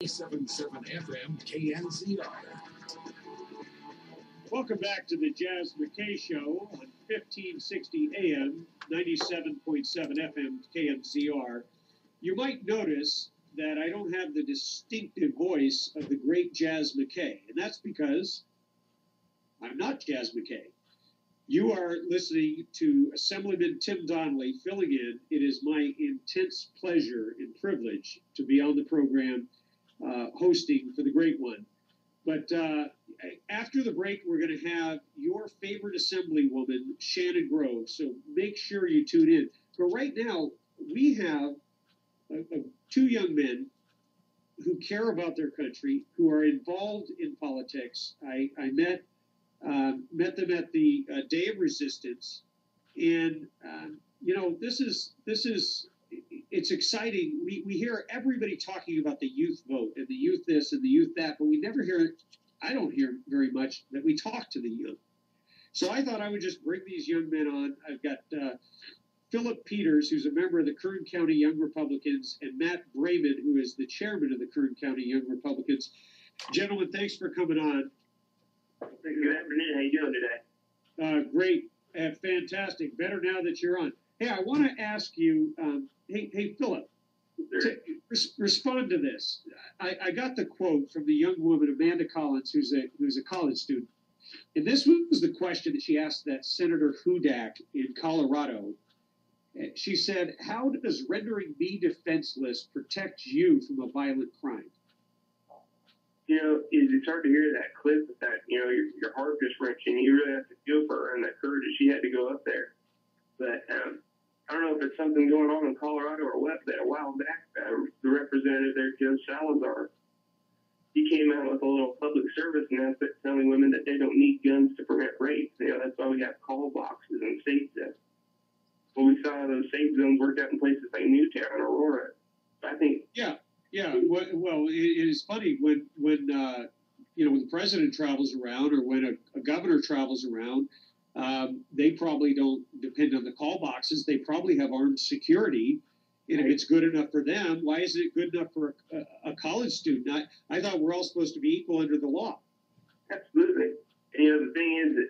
77 FM KNZR. Welcome back to the Jaz McKay Show on 1560 AM, 97.7 FM KNZR. You might notice that I don't have the distinctive voice of the great Jaz McKay, and that's because I'm not Jaz McKay. You are listening to Assemblyman Tim Donnelly filling in. It is my intense pleasure and privilege to be on the program hosting for the great one. But after the break, we're going to have your favorite Assemblywoman, Shannon Grove. So make sure you tune in. But right now, we have two young men who care about their country, who are involved in politics. I met them at the Day of Resistance, and it's exciting. We hear everybody talking about the youth vote and the youth this and the youth that, but we never hear it. I don't hear very much that we talk to the youth. So I thought I would just bring these young men on. I've got Philip Peters, who's a member of the Kern County Young Republicans, and Matt Brayman, who is the chairman of the Kern County Young Republicans. Gentlemen, thanks for coming on. Good afternoon. How you doing today? Great. Fantastic. Better now that you're on. Hey, I want to ask you, hey, Philip, respond to this. I got the quote from the young woman, Amanda Collins, who's a college student. And this was the question that she asked that Senator Hudak in Colorado. She said, how does rendering me defenseless protect you from a violent crime? You know, it's hard to hear that clip, but that, you know, your heart just wrenching. You really have to feel for her and that courage that she had to go up there. But I don't know if it's something going on in Colorado or what, but a while back, the representative there, Joe Salazar, he came out with a little public service announcement telling women that they don't need guns to prevent rape. You know, that's why we have call boxes and safe zones. Well, we saw those safe zones worked out in places like Newtown and Aurora. So I think... Yeah, well, it is funny when the president travels around or when a governor travels around, they probably don't depend on the call boxes. They probably have armed security, and if it's good enough for them, why isn't it good enough for a college student? I thought we're all supposed to be equal under the law. Absolutely. And, you know, the thing is that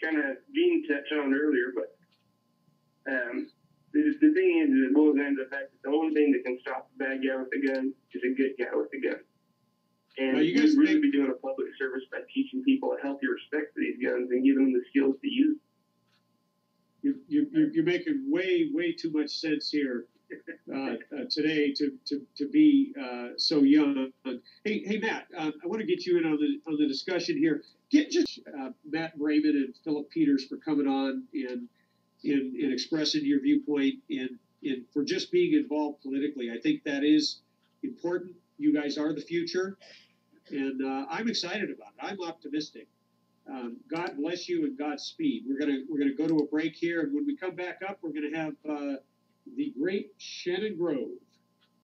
kind of Gene touched on earlier, but the thing is, it boils down to the fact that the only thing that can stop a bad guy with a gun is a good guy with a gun. And you guys really be doing a public service by teaching people a healthy respect for these guns and giving them the skills to use them. You're making way too much sense here today to be so young. Hey Matt, I want to get you in on the discussion here. Get just Matt Brayman and Philip Peters for coming on in expressing your viewpoint and for just being involved politically. I think that is important. You guys are the future, and I'm excited about it. I'm optimistic. God bless you and Godspeed. We're gonna go to a break here, and when we come back up, we're gonna have the great Shannon Grove.